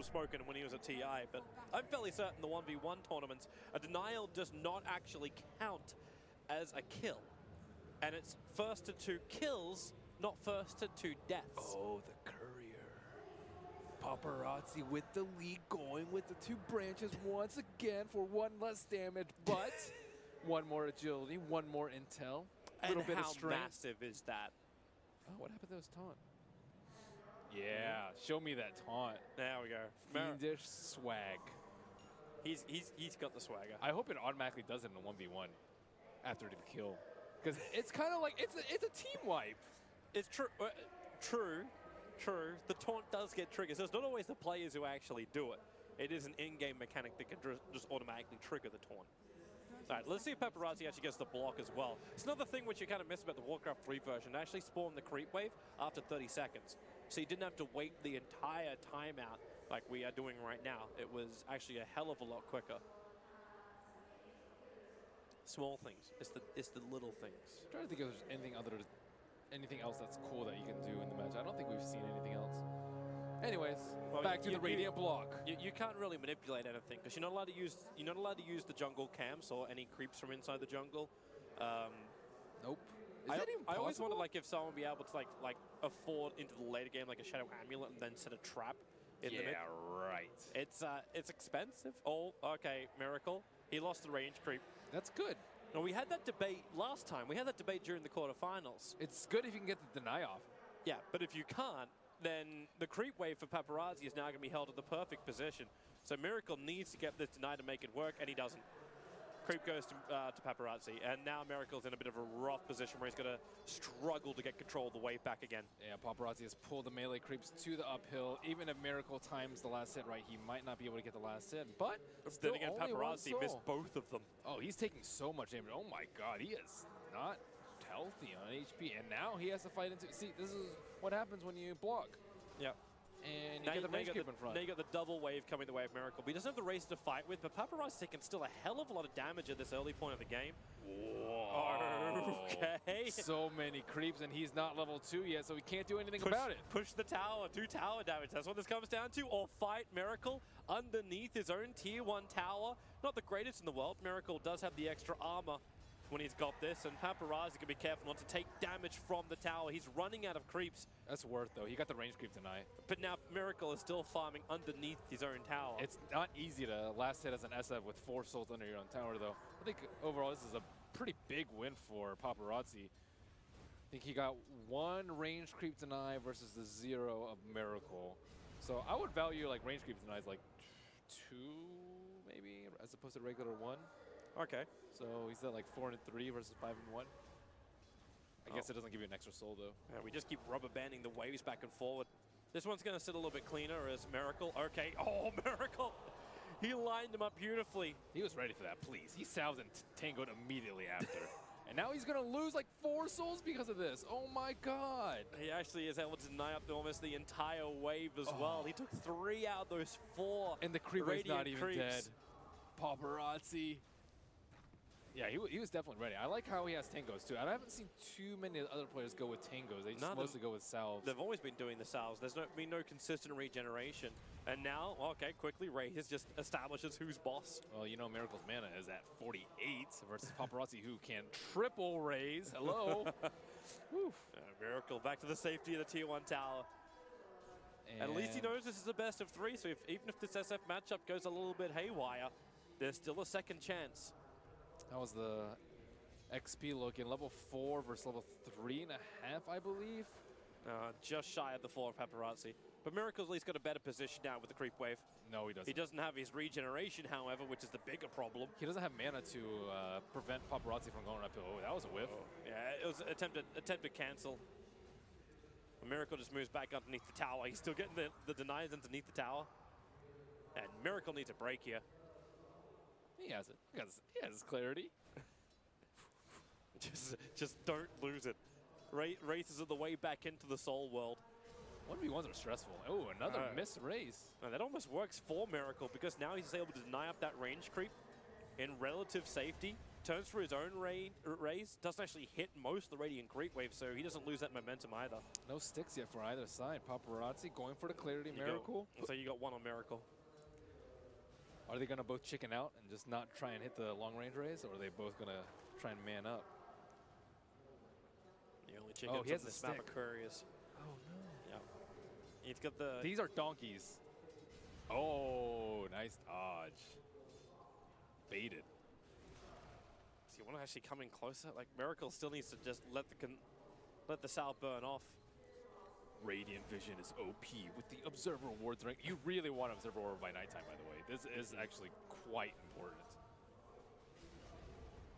was spoken when he was at TI, but I'm fairly certain the 1v1 tournaments, a denial does not actually count as a kill. And it's first to 2 kills, not first to 2 deaths. Oh, the courier. Paparazzi with the lead, going with the 2 branches once again for 1 less damage, but 1 more agility, 1 more intel, a little bit of strength. How massive is that? Oh, what happened to those taunt? Yeah, show me that taunt. There we go. Fiendish swag. He's got the swagger. I hope it automatically does it in a 1v1 after the kill. Because it's kind of like, it's a team wipe. It's true. True. The taunt does get triggers. It's not always the players who actually do it. It is an in-game mechanic that can just automatically trigger the taunt. All right, let's see if Paparazzi actually gets the block as well. It's another thing which you kind of miss about the Warcraft 3 version. It actually spawned the creep wave after 30 seconds. So you didn't have to wait the entire timeout like we are doing right now. It was actually a hell of a lot quicker. Small things. It's the little things. I'm trying to think if there's anything else that's cool that you can do in the match. I don't think we've seen anything else. Anyways, back to the Radiant block. You can't really manipulate anything because you're not allowed to use the jungle camps or any creeps from inside the jungle. Nope. Is that even possible? I always wondered like if someone would be able to like afford into the later game like a Shadow Amulet and then set a trap in the mid. Yeah, right. It's expensive. Oh, okay, Miracle. He lost the range creep. That's good. No, we had that debate last time. We had that debate during the quarterfinals. It's good if you can get the deny off. Yeah, but if you can't, then the creep wave for Paparazzi is now going to be held at the perfect position. So Miracle needs to get this deny to make it work, and he doesn't. Creep goes to Paparazzi, and now Miracle's in a bit of a rough position where he's going to struggle to get control of the wave back again. Yeah, Paparazzi has pulled the melee creeps to the uphill. Even if Miracle times the last hit right, he might not be able to get the last hit, but still then again, Paparazzi missed both of them. Oh, he's taking so much damage. Oh my god, he is not healthy on HP, and now he has to fight into... See, this is what happens when you block. Yeah. And you get the range creep in front. Now you got the double wave coming the way of Miracle. But he doesn't have the race to fight with, but Paparazzi taking still a hell of a lot of damage at this early point of the game. Whoa. Okay. So many creeps, and he's not level 2 yet, so he can't do anything about it. Push the tower, 2 tower damage. That's what this comes down to. Or fight Miracle underneath his own tier 1 tower. Not the greatest in the world. Miracle does have the extra armor when he's got this, and Paparazzi can be careful not to take damage from the tower. He's running out of creeps. That's worth, though. He got the range creep tonight. But now Miracle is still farming underneath his own tower. It's not easy to last hit as an SF with 4 souls under your own tower, though. I think overall this is a pretty big win for Paparazzi. I think he got 1 range creep deny versus the 0 of Miracle. So I would value like range creep denies like 2 maybe, as opposed to regular 1. Okay. So he's at like 4 and 3 versus 5 and 1. I guess it doesn't give you an extra soul, though. Yeah, we just keep rubber banding the waves back and forward. This one's going to sit a little bit cleaner as Miracle. Okay. Oh, Miracle. He lined him up beautifully. He was ready for that, please. He salved and tangoed immediately after. And now he's going to lose like 4 souls because of this. Oh, my God. He actually is able to deny up almost the entire wave as well. He took 3 out of those 4. And the creep is not even creeps. dead. Paparazzi. Yeah, he was definitely ready. I like how he has tangos, too. I haven't seen too many other players go with tangos. They just mostly go with salves. They've always been doing the salves. There's been no consistent regeneration. And now, okay, quickly, Reyes just establishes who's boss. Well, you know Miracle's mana is at 48 versus Paparazzi, who can triple raise. Hello. Miracle back to the safety of the tier 1 tower. And at least he knows this is a best of 3, so even if this SF matchup goes a little bit haywire, there's still a second chance. That was the XP looking. Level 4 versus level 3.5, I believe. Just shy of the 4 of Paparazzi. But Miracle's at least got a better position now with the creep wave. No, he doesn't. He doesn't have his regeneration, however, which is the bigger problem. He doesn't have mana to prevent Paparazzi from going uphill. Oh, that was a whiff. Oh. Yeah, it was an attempt to cancel. Miracle just moves back underneath the tower. He's still getting the denies underneath the tower. And Miracle needs a break here. He has it. He has his clarity. just don't lose it. Races are the way back into the soul world. 1v1s are stressful. Oh, another missed race. That almost works for Miracle because now he's able to deny up that range creep in relative safety. turns for his own raise, doesn't actually hit most of the Radiant Creep Wave, so he doesn't lose that momentum either. No sticks yet for either side. Paparazzi going for the clarity. Miracle. So you got one on Miracle. Are they going to both chicken out and just not try and hit the long range raise, or are they both going to try and man up? The only chicken on this map are Couriers. Oh, no. Yeah. He's got the... These are donkeys. Oh, nice dodge. Baited. So you want to actually come in closer? Like, Miracle still needs to just let the Sal burn off. Radiant Vision is OP with the Observer Ward's rank. You really want Observer Ward by nighttime, by the way. This is actually quite important.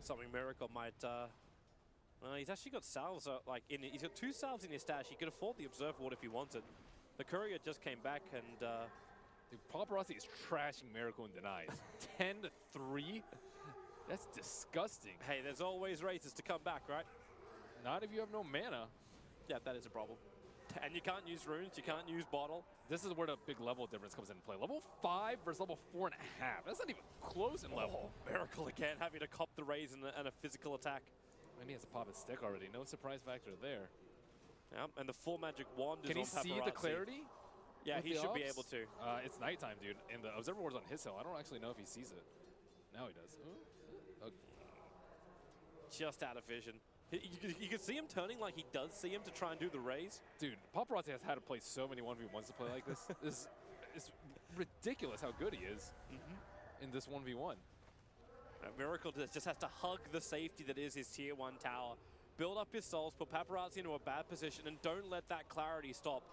Something Miracle might... he's actually got salves, he's got 2 salves in his stash. He could afford the Observer Ward if he wanted. The Courier just came back and... Dude, Paparazzi is trashing Miracle and denies. 10-3? That's disgusting. Hey, there's always races to come back, right? Not if you have no mana. Yeah, that is a problem. And you can't use runes, you can't use bottle. This is where the big level difference comes into play. Level 5 versus level 4.5. That's not even close in level. Miracle again, having to cop the raise and a physical attack. And he has a pop and stick already. No surprise factor there. Yeah, and the full magic wand is on Paparazzi. Can he see the clarity? Yeah, he should be able to. It's nighttime, dude. And the Observer Ward's on his hill. I don't actually know if he sees it. Now he does. Okay. Just out of vision. You can see him turning like he does see him to try and do the raise. Dude, Paparazzi has had to play so many 1v1s to play like this. It's ridiculous how good he is in this 1v1. Miracle just has to hug the safety that is his tier 1 tower. Build up his souls, put Paparazzi into a bad position, and don't let that clarity stop.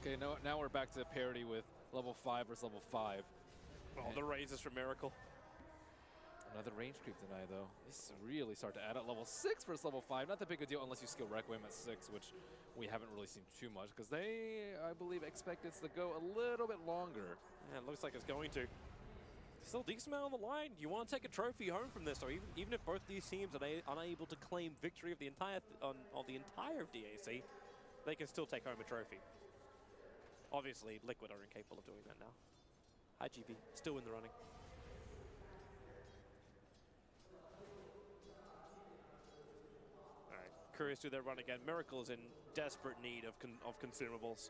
Okay, now we're back to parity with level 5 versus level 5. Oh, the raises from Miracle. Another range creep deny, though. This really start to add up. Level 6 versus level 5. Not that big a deal unless you skill Requiem at 6, which we haven't really seen too much, because they, I believe, expect it to go a little bit longer. Yeah, it looks like it's going to. Still decent amount on the line. You want to take a trophy home from this, or even if both these teams are unable to claim victory of the entire DAC, they can still take home a trophy. Obviously, Liquid are incapable of doing that now. Hi, GB. Still in the running. All right, Curious do their run again. Miracle is in desperate need of consumables.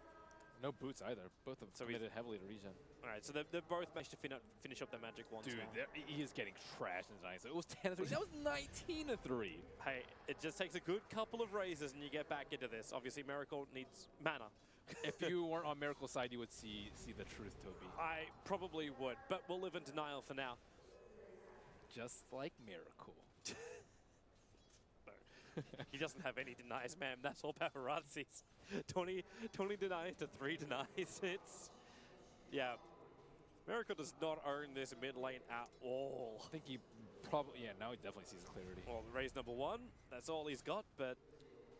No boots either. Both have committed heavily to regen. All right, so they've both managed to finish up their magic wands. Dude, he is getting trashed in tonight. So it was 10-3. That was 19-3. Hey, it just takes a good couple of raises and you get back into this. Obviously, Miracle needs mana. If you weren't on Miracle's side, you would see the truth, Toby. I probably would, but we'll live in denial for now. Just like Miracle. He doesn't have any denies, man. That's all Paparazzi's. 20 denies to 3 denies. Yeah. Miracle does not own this mid lane at all. I think he probably, now he definitely sees clarity. Well, raise number 1, that's all he's got, but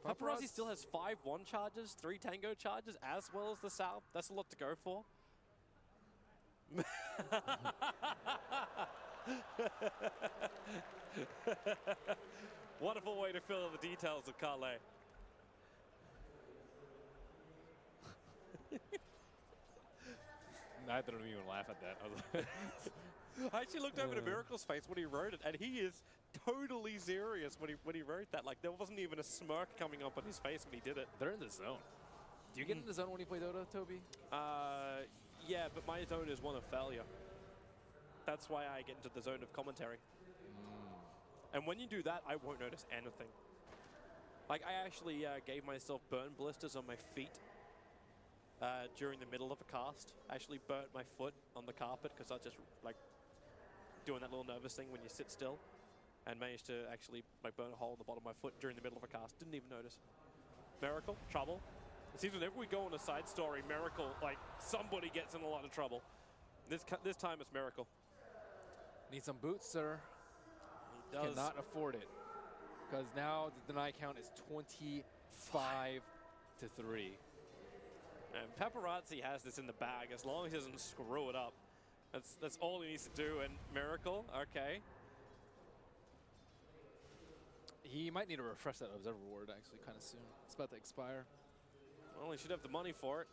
Paparazzi still has 5 1 charges, 3 Tango charges, as well as the Sal. That's a lot to go for. Wonderful way to fill in the details of Carle. I didn't even laugh at that. I actually looked over to Miracle's face when he wrote it, and he is totally serious when he wrote that. Like, there wasn't even a smirk coming up on his face when he did it. They're in the zone. Do you get in the zone when you play Dota, Toby? Yeah, but my zone is one of failure. That's why I get into the zone of commentary. And when you do that, I won't notice anything. Like, I actually gave myself burn blisters on my feet during the middle of a cast. I actually burnt my foot on the carpet because I was just, like, doing that little nervous thing when you sit still, and managed to actually, like, burn a hole in the bottom of my foot during the middle of a cast. Didn't even notice. Miracle, trouble. It seems whenever we go on a side story, Miracle, like, somebody gets in a lot of trouble. This time it's Miracle. Need some boots, sir. He does. Cannot afford it, because now the deny count is 25 to 3. And Paparazzi has this in the bag as long as he doesn't screw it up. That's all he needs to do. And Miracle, okay. He might need to refresh that Observer Ward actually kind of soon. It's about to expire. Well, he should have the money for it.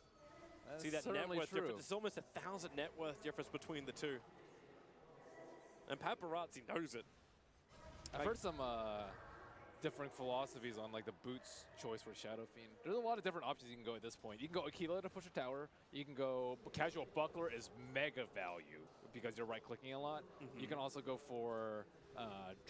That's see that net worth true. difference? It's almost 1,000 net worth difference between the two. And Paparazzi knows it. I've heard some different philosophies on like the boots choice for Shadow Fiend. There's a lot of different options you can go at this point. You can go Aquila to push a tower. You can go Casual Buckler is mega value because you're right-clicking a lot. You can also go for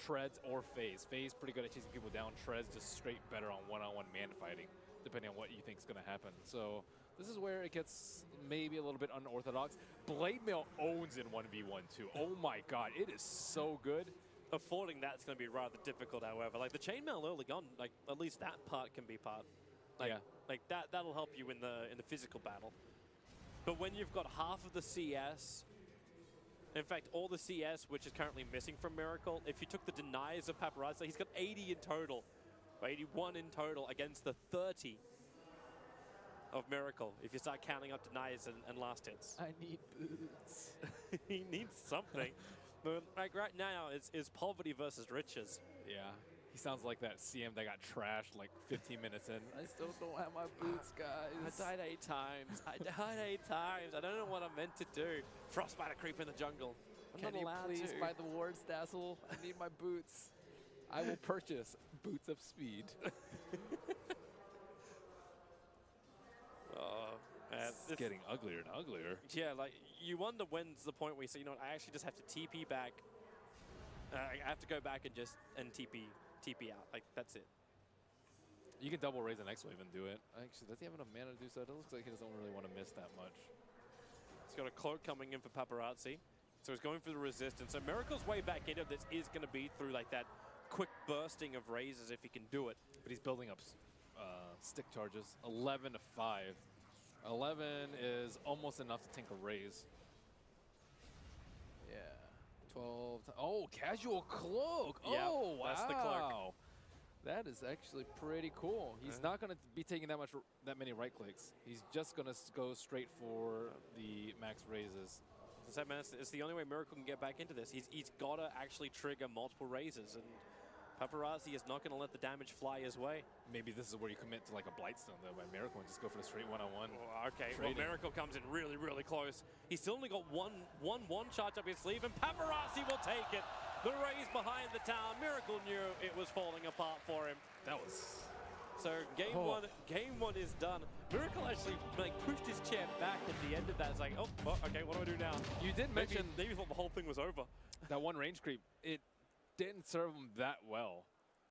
Treads or Phase. Phase pretty good at chasing people down. Treads just straight better on one-on-one man fighting, depending on what you think is going to happen. So this is where it gets maybe a little bit unorthodox. Blade Mail owns in 1v1 too. Oh my god, it is so good. Affording that's going to be rather difficult, however. Like the chainmail early on, like at least that part can be part. Like, yeah. Like that'll help you in the physical battle. But when you've got half of the CS, in fact, all the CS which is currently missing from Miracle, if you took the denies of Paparazzi, he's got 80 in total, 81 in total against the 30 of Miracle. If you start counting up denies and last hits, I need boots. he needs something. But like right now, it's poverty versus riches. Yeah, he sounds like that CM that got trashed like 15 minutes in. I still don't have my boots, guys. I died 8 times. I died 8 times. I don't know what I'm meant to do. Frostbite creep in the jungle. Can you please buy the wards, Dazzle? I need my boots. I will purchase boots of speed. It's getting uglier and uglier. Yeah, like you wonder when's the point where you say, you know what, I actually just have to TP back. I have to go back and TP out. Like that's it. You can double raise the next wave and do it. Actually, does he have enough mana to do so? It looks like he doesn't really want to miss that much. He's got a cloak coming in for Paparazzi. So he's going for the resistance. So Miracle's way back into this is going to be through like that quick bursting of raises if he can do it. But he's building up stick charges. 11 to 5. 11 is almost enough to tank a raise. Yeah. 12. Oh, Casual Cloak. Yep, Oh, wow. that's the cloak. That is actually pretty cool. He's not going to be taking that many right clicks. He's just going to go straight for the max raises. It's the only way Miracle can get back into this. He's got to actually trigger multiple raises, and Paparazzi is not going to let the damage fly his way. Maybe this is where you commit to like a Blightstone though by Miracle and just go for the straight one-on-one. Oh, okay, well Miracle comes in really, really close. He's still only got one charge up his sleeve, and Paparazzi will take it. The raise behind the tower. Miracle knew it was falling apart for him. That was... So game one is done. Miracle actually like pushed his chair back at the end of that. It's like, oh, well, okay, what do I do now? You did mention maybe thought the whole thing was over. That one range creep. It didn't serve him that well.